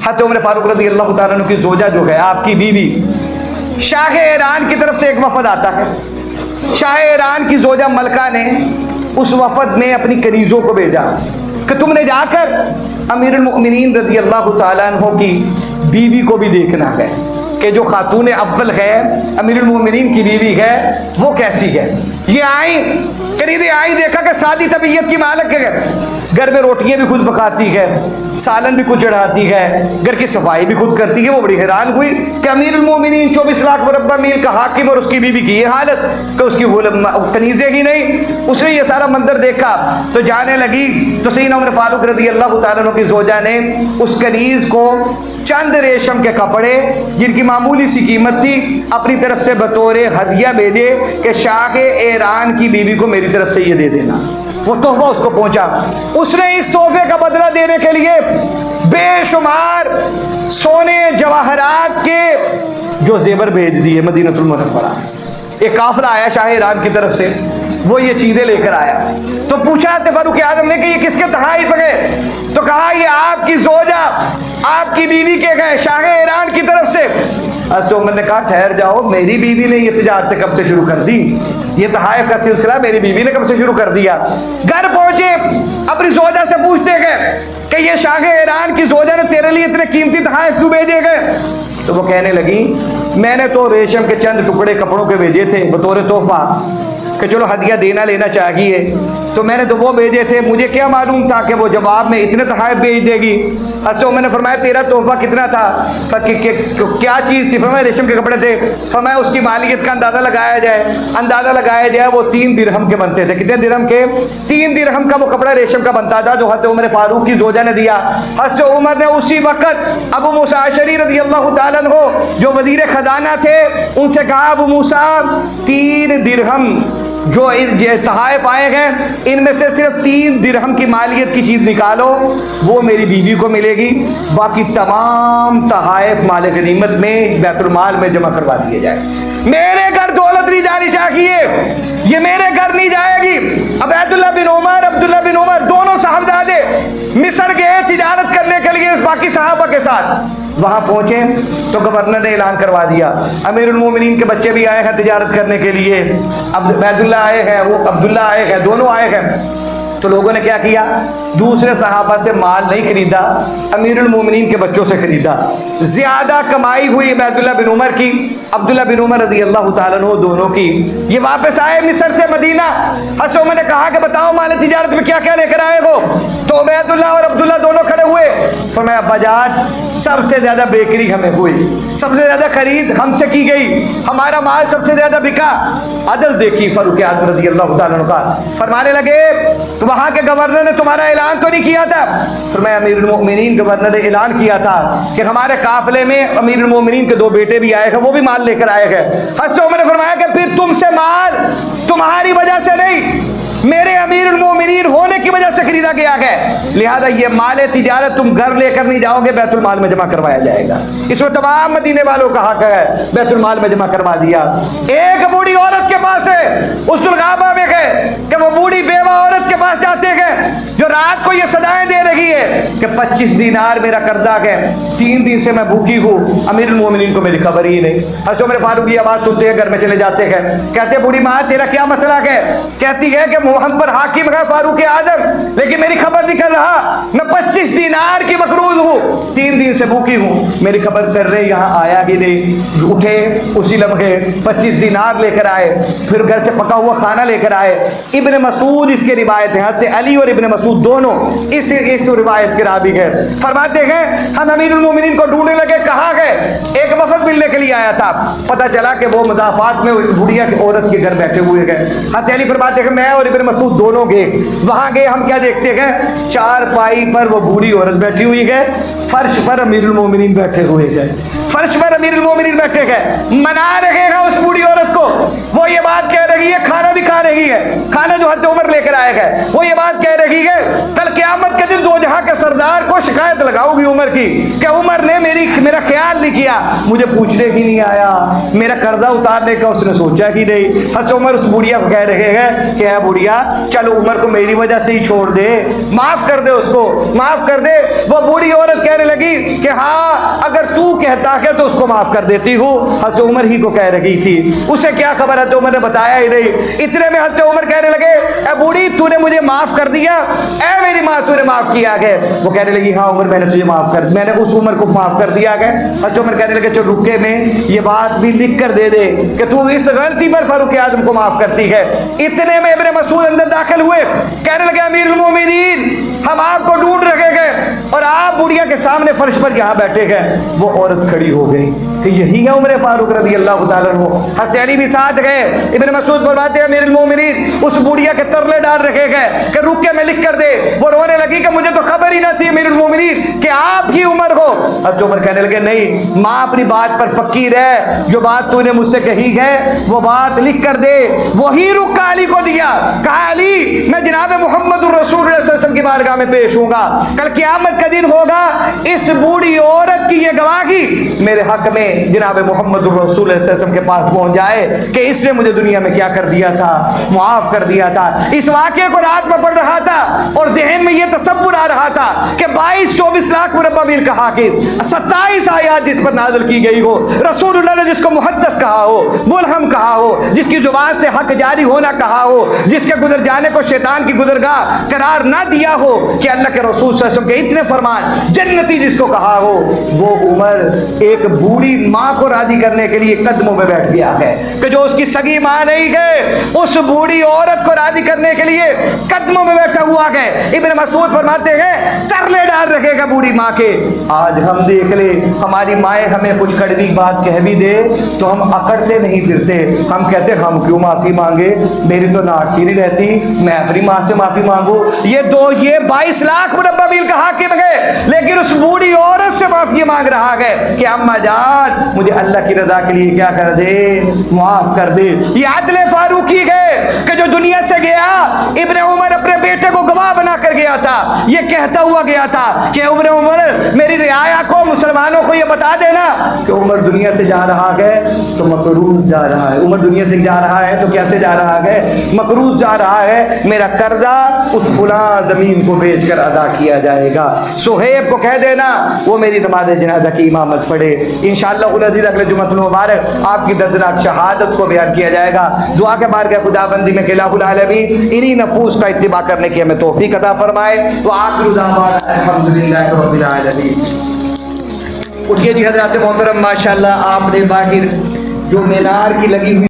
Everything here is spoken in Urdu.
حضرت عمر فاروق رضی اللہ تعالیٰ عنہ کی زوجہ جو ہے آپ کی بیوی، شاہ ایران کی طرف سے ایک وفد آتا ہے. شاہ ایران کی زوجہ ملکہ نے اس وفد میں اپنی کنیزوں کو بھیجا کہ تم نے جا کر امیر المؤمنین رضی اللہ تعالیٰ عنہ کی بیوی کو بھی دیکھنا ہے کہ جو خاتون اول ہے امیر المؤمنین کی بیوی ہے وہ کیسی ہے. یہ آئیں، کنیزیں آئیں، دیکھا کہ سادی طبیعت کی مالک ہے، گھر میں روٹیاں بھی خود پکاتی ہے، سالن بھی خود چڑھاتی ہے، گھر کی صفائی بھی خود کرتی ہے. وہ بڑی حیران ہوئی کہ امیر المومنین 24 لاکھ مربع میل کا حاکم اور اس کی بیوی کی یہ حالت کہ اس کی کنیزیں ہی نہیں. اس نے یہ سارا منظر دیکھا تو جانے لگی. تو سیدنا عمر فاروق رضی اللہ تعالیٰ عنہ کی زوجہ نے اس کنیز کو چند ریشم کے کپڑے جن کی معمولی سی قیمت تھی اپنی طرف سے بطور ہدیہ بھیجے کہ شاہ ایران کی بیوی کو میری طرف سے یہ دے دینا. وہ تحفہ اس کو پہنچا. اس نے اس تحفے کا بدلہ دینے کے لیے بے شمار سونے جواہرات کے جو زیور بھیج دیے مدینہ المنورہ. ایک قافلہ آیا شاہ ایران کی طرف سے، وہ یہ چیزیں لے کر آیا. تو پوچھا فاروق اعظم نے کہ یہ کس کے تحائف گئے؟ تو کہا یہ آپ کی زوجہ، آپ کی بیوی کے گئے شاہ ایران کی طرف سے. حضرت عمر نے کہا ٹھہر جاؤ، میری بیوی نے یہ تجارت کب سے شروع کر دی؟ یہ تحائف کا سلسلہ میری بیوی نے کب سے شروع کر دیا؟ گھر پہنچے، اپنی زوجہ سے پوچھتے گئے کہ یہ شاہ ایران کی زوجہ نے تیرے لیے اتنے قیمتی تحائف کیوں بھیجے گئے؟ تو وہ کہنے لگی میں نے تو ریشم کے چند ٹکڑے کپڑوں کے بھیجے تھے بطور تحفہ کہ چلو ہدیہ دینا لینا چاہیے، تو میں نے تو وہ بھیجے تھے، مجھے کیا معلوم تھا کہ وہ جواب میں اتنے تحائف بھیج دے گی. حضرت عمر نے فرمایا تیرا تحفہ کتنا تھا؟ کیا چیز تھی؟ فرمایا ریشم کے کپڑے تھے. فرمایا اس کی مالیت کا اندازہ لگایا جائے. اندازہ لگایا جائے وہ 3 درہم کے بنتے تھے. کتنے درہم کے؟ 3 درہم کا وہ کپڑا ریشم کا بنتا تھا جو حضرت عمر فاروق کی زوجہ نے دیا. حضرت عمر نے اسی وقت ابو موسیٰ اشعری رضی اللہ تعالیٰ عنہ جو وزیر خزانہ تھے ان سے کہا ابو موسیٰ 3 درہم جو تحائف آئے ہیں ان میں سے صرف 3 درہم کی مالیت کی چیز نکالو، وہ میری بیوی کو ملے گی، باقی تمام تحائف مال غنیمت میں بیت المال میں جمع کروا دیے جائے. میرے گھر دولت نہیں جانی چاہیے، یہ میرے گھر نہیں جائے گی. عبداللہ بن عمر دونوں صاحبزادے مصر گئے تجارت کرنے کے لیے باقی صحابہ کے ساتھ. وہاں پہنچے تو گورنر نے اعلان کروا دیا امیر المومنین کے بچے بھی آئے ہیں تجارت کرنے کے لیے، عبید اللہ آئے ہیں، وہ عبداللہ آئے ہیں، دونوں آئے ہیں. تو لوگوں نے کیا کیا؟ دوسرے صحابہ سے مال نہیں خریدا، امیر المومنین کے بچوں سے خریدا. زیادہ کمائی ہوئی عبید اللہ بن عمر کی، عبداللہ بن عمر رضی اللہ تعالیٰ عنہ دونوں کی. یہ واپس آئے مصر سے مدینہ. حضرت عمر نے کہا کہ بتاؤ مال تجارت میں کیا کیا لے کر آئے ہو؟ تو عبید اللہ اور عبداللہ دونوں کھڑے ہوئے. فرمایا ابا جان سب سے زیادہ بیکری ہمیں ہوئی، سب سے زیادہ خرید ہم سے کی گئی، ہمارا مال سب سے زیادہ بکا. عدل دیکھی فاروق اعظم رضی اللہ تعالیٰ عنہ کا. فرمانے لگے تو وہاں کے گورنر نے تمہارا اعلان تو نہیں کیا تھا؟ فرمایا امیر المؤمنین گورنر نے اعلان کیا تھا کہ ہمارے قافلے میں امیر المؤمنین کے 2 بیٹے بھی آئے ہیں، وہ بھی مال لے کر آئے ہیں. حضرت عمر نے فرمایا کہ پھر تم سے مال تمہاری وجہ سے نہیں، میرے امیر المومنین ہونے کی وجہ سے خریدا گیا ہے، لہذا یہ مال تجارت تم گھر لے کر نہیں جاؤ گے، بیت المال میں جمع کروایا جائے گا. اس میں تمام مدینے والوں کا حق ہے، بیت المال میں جمع کروا دیا. ایک بوڑھی عورت کے پاس ہے، اس الغابہ میں گئے کہ وہ بوڑھی بیوہ عورت کے پاس جاتے گئے جو رات کو یہ صدائیں دے رہی ہے کہ 25 دینار میرا قرضہ ہے، 3 دن سے میں بھوکی ہوں، امیر المومنین کو میری خبر ہی نہیں. حضرت عمر فاروق کی آواز سنتے ہیں، گھر میں چلے جاتے ہیں. کہتے بوڑھی ماں تیرا کیا مسئلہ ہے؟ کہتی ہے کہ ہم پر حاکم ہے فاروق اعظم لیکن میری خبر نہیں کر رہا، میں 25 دینار کی مقروض ہوں، 3 دن سے بھوکی ہوں، میری خبر کر رہے یہاں آیا ہی نہیں. اٹھے اسی لمحے 25 دینار لے کر آئے، پھر گھر سے پکا ہوا کھانا لے کر آئے. ابن مسعود اس کے روایت ہے، حضرت علی اور ابن مسعود دونوں اس روایت کے راوی ہیں. فرماتے ہیں ہم امیر المومنین کو ڈھونڈنے لگے، کہاں گئے؟ ایک وفد ملنے کے لیے آیا تھا، پتہ چلا کہ وہ مضافات میں بڑھیا کی عورت کے گھر بیٹھے ہوئے گئے. حضرت علی فرماتے ہیں میں اور ابن مسعود دونوں گئے. وہاں گئے ہم کیا دیکھتے ہیں؟ چارپائی پر وہ بوڑھی عورت بیٹھی ہوئی ہے، فرش پر امیر المومنین بیٹھے ہوئے ہیں، فرش پر امیر المومنین بیٹھے ہیں، منا رہے ہیں اس بوڑھی عورت کو. وہ یہ بات کہہ رہے لگی ہے کھانا بھی کھا رہی ہے، کھانا جو حضرت عمر لے کر آئے گئے، وہ یہ بات کہہ رہی ہے کل قیامت کے دن دو جہاں کے سردار کو شکایت لگاؤ گی عمر کی کہ عمر نے میرا خیال نہیں کیا، مجھے پوچھنے ہی نہیں آیا، میرا قرضہ اتارنے کا اس نے سوچا ہی نہیں۔ حضرت عمر اس بوڑھیا کو کہہ رہے ہیں کہ اے بوڑھیا چلو عمر کو میری وجہ سے ہی چھوڑ دے، معاف کر دے، اس کو معاف کر دے۔ وہ بوڑھی عورت کہنے لگی کہ ہاں اگر تو کہتا ہے تو اس کو معاف کر دیتی ہوں۔ حضرت عمر ہی کو کہہ رہی تھی، اسے کیا خبر، حضرت عمر نے بتایا ہی نہیں۔ اتنے میں حضرت عمر کہنے لگے اے بوڑھی تو نے مجھے معاف کر دیا، اے میری ماں تو نے معاف کیا ہے؟ وہ کہنے لگی ہاں عمر میں نے تجھے معاف کر، میں نے اس عمر کو معاف کر دیا ہے۔ حضرت عمر کہنے لگے چلو رکے میں یہ بات بھی لکھ کر دے دے کہ تو اس غلطی پر فاروق اعظم کو معاف کرتی ہے۔ اتنے میں ابن مسعود اندر داخل ہوئے، کہنے لگے امیر المومنین ہم آپ کو ڈھونڈ رکھے گئے اور آپ بڑھیا کے سامنے فرش پر یہاں بیٹھے گئے۔ وہ عورت کھڑی ہو گئی کہ یہی ہے عمر فاروق رضی اللہ تعالیٰ عنہ۔ حضرت علی بھی ساتھ گئے۔ ابن مسعود فرماتے ہیں امیر المومنین اس بڑھیا کے ترلے ڈال رکھے گئے کہ رک کے میں لکھ کر دے۔ وہ رونے لگی کہ مجھے تو خبر ہی نہ تھی امیر المومنین کہ آپ ہی عمر ہو۔ حضرت عمر کہنے لگے نہیں ماں اپنی بات پر پکی رہ، جو بات تو نے مجھ سے کہی ہے وہ بات لکھ کر دے۔ وہی رک کا علی کو دیا، کہا علی میں جناب محمد الرسول صلی اللہ علیہ وسلم کی بارگاہ میں پیش ہوں گا، کل قیامت کا دن ہوگا، اس بوڑھی عورت کی یہ گواہی میرے حق میں جناب محمد الرسول صلی اللہ علیہ وسلم کے پاس پہنچ جائے کہ اس نے مجھے دنیا میں کیا کر دیا تھا، معاف کر دیا تھا۔ اس واقعے کو رات میں پڑھ رہا تھا اور ذہن میں یہ تصور آ رہا تھا کہ 22-24 لاکھ مربع میل کا حاکم، 27 آیات جس پر نازل کی گئی ہو، رسول اللہ نے جس کو محدث کہا ہو، ملہم کہا ہو، جس کی زبان سے حق جاری ہونا کہا ہو، جس کے گزر جانے کو شیطان کی گزرگاہ قرار نہ دیا ہو، کہ اللہ کے رسول صلی اللہ علیہ وسلم کے اتنے فرمان جنتی جس کو کہا ہو، وہ عمر ایک بوڑھی ماں کو راضی کرنے کے لیے قدموں میں بیٹھ گیا ہے کہ جو اس کی سگی ماں نہیں ہے، اس بوڑھی عورت کو راضی کرنے کے لیے قدموں میں بیٹھا ہوا ہے۔ ابن مسعود فرماتے ہیں ترلے ڈال رکھے گا بوڑھی ماں کے۔ آج ہم دیکھ لے ہماری مائیں ہمیں کچھ کڑوی بات کہہ بھی دے تو ہم اکڑتے نہیں پھرتے، ہم کہتے ہم کیوں معافی مانگے، میری تو ناٹکی نہیں رہتی، میں اپنی ماں سے معافی مانگوں۔ یہ 22 لاکھ مربع میل کا حاکم ہے لیکن اس بوڑھی عورت سے معافی مانگ رہا ہے کہ اماں جان مجھے اللہ کی رضا کے لیے کیا کر دے، معاف کر دے۔ یہ عدل فاروقی ہے کہ جو دنیا سے گیا ابن عمر اپنے بیٹے کو گواہ بنا کر گیا تھا، یہ کہتا ہوا گیا تھا کہ ابن عمر میری رعایا کو مسلمانوں کو یہ بتا دینا کہ عمر دنیا سے جا رہا ہے تو مقروض جا رہا ہے، عمر دنیا سے جا رہا ہے تو کیسے جا رہا ہے، مقروض جا رہا ہے، میرا قرضہ اس فلاں زمین کو بیچ کر ادا کیا جائے گا۔ صہیب کو کہہ دینا وہ میری نماز جنازہ کی امامت پڑھے۔ انشاءاللہ العزیز اگلے جمعہ المبارک آپ کی دردناک شہادت کو بیان کیا جائے گا۔ دعا کے بارگاہ خدا بندی میں کہ الہ العالمین انہی نفوس کا اتباع کرنے کی ہمیں توفیق عطا فرمائے۔ وآخر دعوانا الحمدللہ رب العالمین۔ اٹھیے جی حضرات محترم، ماشاءاللہ آپ نے باہر جو مینار کی لگی ہوئی